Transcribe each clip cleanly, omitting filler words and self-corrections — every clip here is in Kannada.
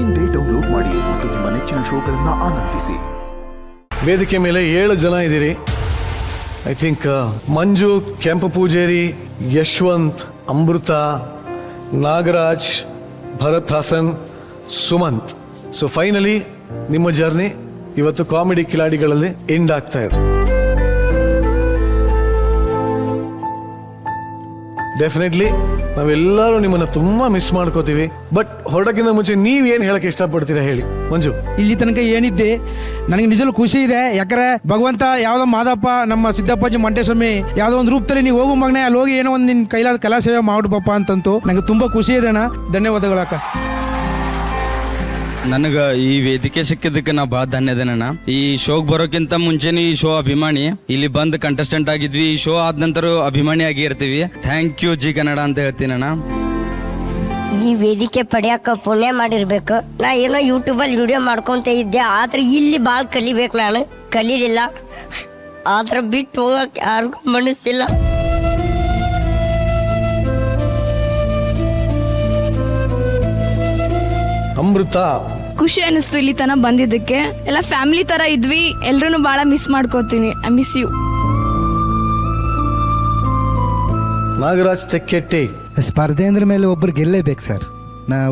ಇಂದೇ ಡೌನ್ಲೋಡ್ ಮಾಡಿ ಮತ್ತು ನಿಮ್ಮ ನೆಚ್ಚಿನ ಶೋಗಳನ್ನು ಆನಂದಿಸಿ. ವೇದಿಕೆ ಮೇಲೆ 7 ಜನ ಇದ್ದೀರಿ. ಐ ಥಿಂಕ್ ಮಂಜು, ಕೆಂಪು ಪೂಜೇರಿ, ಯಶವಂತ್, ಅಮೃತ, ನಾಗರಾಜ್, ಭರತ್ ಹಾಸನ್, ಸುಮಂತ್. ಸೊ ಫೈನಲಿ ನಿಮ್ಮ ಜರ್ನಿ ಇವತ್ತು ಕಾಮಿಡಿ ಕಿಲಾಡಿಗಳಲ್ಲಿ ಎಂಡ್ ಆಗ್ತಾ ಇದೆ. ಡೆಫಿನೆಟ್ಲಿ ನಾವೆಲ್ಲರೂ ನಿಮ್ಮನ್ನ ತುಂಬಾ ಮಿಸ್ ಮಾಡ್ಕೋತೀವಿ. ಬಟ್ ಹೊರಡಕ್ಕಿಂತ ಮುಂಚೆ ನೀವೇನು ಹೇಳಕ್ಕೆ ಇಷ್ಟಪಡ್ತೀರಾ ಹೇಳಿ ಮಂಜು. ಇಲ್ಲಿ ತನಕ ಏನಿದ್ದೆ ನನಗೆ ನಿಜವೂ ಖುಷಿ ಇದೆ. ಯಾಕಂದ್ರೆ ಭಗವಂತ ಯಾವ್ದೋ ಮಾದಪ್ಪ ನಮ್ಮ ಸಿದ್ದಪ್ಪಾಜಿ ಮಂಟೇಸ್ವಾಮಿ ಯಾವ್ದೋ ಒಂದು ರೂಪದಲ್ಲಿ ನೀವು ಹೋಗು ಮಗನೇ, ಅಲ್ಲಿ ಹೋಗಿ ಏನೋ ಒಂದು ನಿನ್ನ ಕೈಲಾದ ಕಲಾ ಸೇವೆ ಮಾಡು ಪಪ್ಪ ಅಂತಂತು ನನಗೆ ತುಂಬಾ ಖುಷಿ ಇದೆ ಅಣ್ಣ. ಧನ್ಯವಾದಗಳು ಅಕ್ಕ. ನನಗೆ ಈ ವೇದಿಕೆ ಸಿಕ್ಕಿದ್ದಕ್ಕೆ ನಾ ಭಾಳ ಧನ್ಯದೇನಣ್ಣ. ಈ ಶೋಗೆ ಬರೋಕ್ಕಿಂತ ಮುಂಚೆನೇ ಈ ಶೋ ಅಭಿಮಾನಿ, ಇಲ್ಲಿ ಬಂದು ಕಂಟೆಸ್ಟೆಂಟ್ ಆಗಿದ್ವಿ. ಈ ಶೋ ಆದ ನಂತರ ಅಭಿಮಾನಿ ಆಗಿ ಇರ್ತೀವಿ. ಥ್ಯಾಂಕ್ ಯು ಜಿ ಕನ್ನಡ ಅಂತ ಹೇಳ್ತೀನಣ್ಣ. ಈ ವೇದಿಕೆ ಪಡೆಯಕ್ಕೆ ಪುಣ್ಯ ಮಾಡಿರ್ಬೇಕು. ನಾ ಏನೋ ಯೂಟ್ಯೂಬಲ್ಲಿ ವಿಡಿಯೋ ಮಾಡ್ಕೊತ ಇದ್ದೆ, ಆದ್ರೆ ಇಲ್ಲಿ ಭಾಳ ಕಲಿಬೇಕು. ನಾನು ಕಲೀಲಿಲ್ಲ, ಆದ್ರೆ ಬಿಟ್ಟು ಹೋಗಕ್ಕೆ ಯಾರಿಗೂ ಮನಸ್ಸಿಲ್ಲ. ಅಮೃತ, ಖುಷಿ ಅನಿಸ್ತು ಇಲ್ಲಿ ತನಕ ಬಂದಿದ್ದಕ್ಕೆ. ಎಲ್ಲ ಫ್ಯಾಮಿಲಿ ತರ ಇದ್ವಿ, ಎಲ್ರೂ ಭಾಳ ಮಿಸ್ ಮಾಡ್ಕೋತೀನಿ. I miss you. Nagaraj Tekkatte. ಸ್ಪರ್ಧೆ ಅಂದ್ರ ಮೇಲೆ ಒಬ್ರು ಗೆಲ್ಲೇಬೇಕು ಸರ್.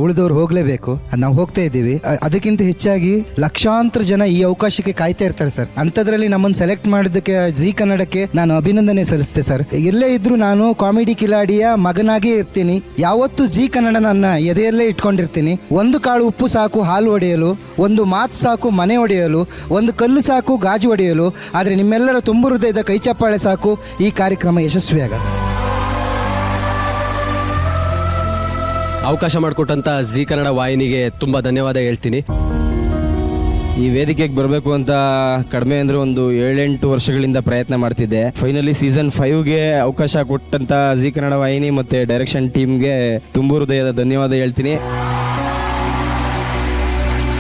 ಉಳಿದವ್ರು ಹೋಗ್ಲೇಬೇಕು. ನಾವು ಹೋಗ್ತಾ ಇದ್ದೀವಿ. ಅದಕ್ಕಿಂತ ಹೆಚ್ಚಾಗಿ ಲಕ್ಷಾಂತರ ಜನ ಈ ಅವಕಾಶಕ್ಕೆ ಕಾಯ್ತಾ ಇರ್ತಾರೆ ಸರ್. ಅಂಥದ್ರಲ್ಲಿ ನಮ್ಮನ್ನು ಸೆಲೆಕ್ಟ್ ಮಾಡಿದ್ದಕ್ಕೆ ಜಿ ಕನ್ನಡಕ್ಕೆ ನಾನು ಅಭಿನಂದನೆ ಸಲ್ಲಿಸ್ತೆ ಸರ್. ಎಲ್ಲೇ ಇದ್ರೂ ನಾನು ಕಾಮಿಡಿ ಕಿಲಾಡಿಯ ಮಗನಾಗೇ ಇರ್ತೀನಿ. ಯಾವತ್ತು ಜಿ ಕನ್ನಡ ನನ್ನ ಎದೆಯಲ್ಲೇ ಇಟ್ಕೊಂಡಿರ್ತೀನಿ. ಒಂದು ಕಾಳು ಉಪ್ಪು ಸಾಕು ಹಾಲು ಒಡೆಯಲು, ಒಂದು ಮಾತು ಸಾಕು ಮನೆ ಒಡೆಯಲು, ಒಂದು ಕಲ್ಲು ಸಾಕು ಗಾಜು ಒಡೆಯಲು. ಆದರೆ ನಿಮ್ಮೆಲ್ಲರ ತುಂಬು ಹೃದಯದ ಕೈ ಚಪ್ಪಾಳೆ ಸಾಕು ಈ ಕಾರ್ಯಕ್ರಮ ಯಶಸ್ವಿಯಾಗಲ್ಲ. ಅವಕಾಶ ಮಾಡಿಕೊಟ್ಟಂತ ಜಿ ಕನ್ನಡ ವಾಹಿನಿಗೆ ತುಂಬ ಧನ್ಯವಾದ ಹೇಳ್ತೀನಿ. ಈ ವೇದಿಕೆಗೆ ಬರಬೇಕು ಅಂತ ಕಡಿಮೆ ಅಂದ್ರೆ ಒಂದು 7-8 ವರ್ಷಗಳಿಂದ ಪ್ರಯತ್ನ ಮಾಡ್ತಿದ್ದೆ. ಫೈನಲಿ ಸೀಸನ್ 5ಗೆ ಅವಕಾಶ ಕೊಟ್ಟಂತ ಜಿ ಕನ್ನಡ ವಾಹಿನಿ ಮತ್ತೆ ಡೈರೆಕ್ಷನ್ ಟೀಮ್ಗೆ ತುಂಬು ಹೃದಯದ ಧನ್ಯವಾದ ಹೇಳ್ತೀನಿ.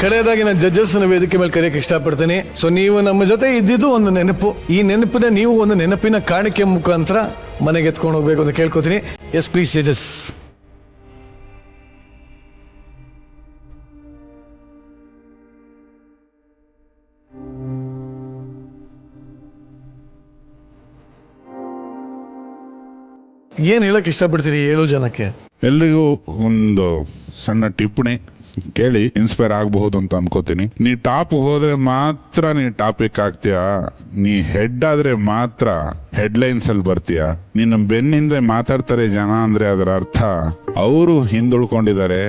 ಕಡೆಯದಾಗಿ ನಾನು ಜಡ್ಜಸ್ ವೇದಿಕೆ ಮೇಲೆ ಕರೆಯಕ್ಕೆ ಇಷ್ಟಪಡ್ತೀನಿ. ಸೊ ನೀವು ನಮ್ಮ ಜೊತೆ ಇದ್ದಿದ್ದು ಒಂದು ನೆನಪು. ಈ ನೆನಪಿನ ನೀವು ಒಂದು ನೆನಪಿನ ಕಾಣಿಕೆ ಮುಖಾಂತರ ಮನೆಗೆ ಎತ್ಕೊಂಡು ಹೋಗ್ಬೇಕು ಅಂತ ಕೇಳ್ಕೊತೀನಿ. Yes please judges. ಏನು ಹೇಳಕ್ಕೆ ಇಷ್ಟಪಡ್ತೀರಿ 7 ಜನಕ್ಕೆ? ಎಲ್ರಿಗೂ ಒಂದು ಸಣ್ಣ ಟಿಪ್ಪಣಿ ಕೇಳಿ ಇನ್ಸ್ಪೈರ್ ಆಗಬಹುದು ಅಂತ ಅನ್ಕೋತೀನಿ. ನೀ ಟಾಪ್ ಹೋದ್ರೆ ಮಾತ್ರ ನೀ ಟಾಪಿಕ್ ಆಗ್ತೀಯಾ. ನೀ ಹೆಡ್ ಆದ್ರೆ ಮಾತ್ರ ಹೆಡ್ಲೈನ್ಸ್ ಅಲ್ಲಿ ಬರ್ತೀಯ. ನಿನ್ನ ಬೆನ್ನಿಂದ ಮಾತಾಡ್ತಾರೆ ಜನ ಅಂದ್ರೆ ಅದರ ಅರ್ಥ ಅವರು ಹಿಂದುಳ್ಕೊಂಡಿದ್ದಾರೆ,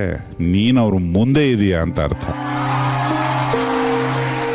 ನೀನ್ ಅವ್ರ ಮುಂದೆ ಇದೀಯಾ ಅಂತ ಅರ್ಥ.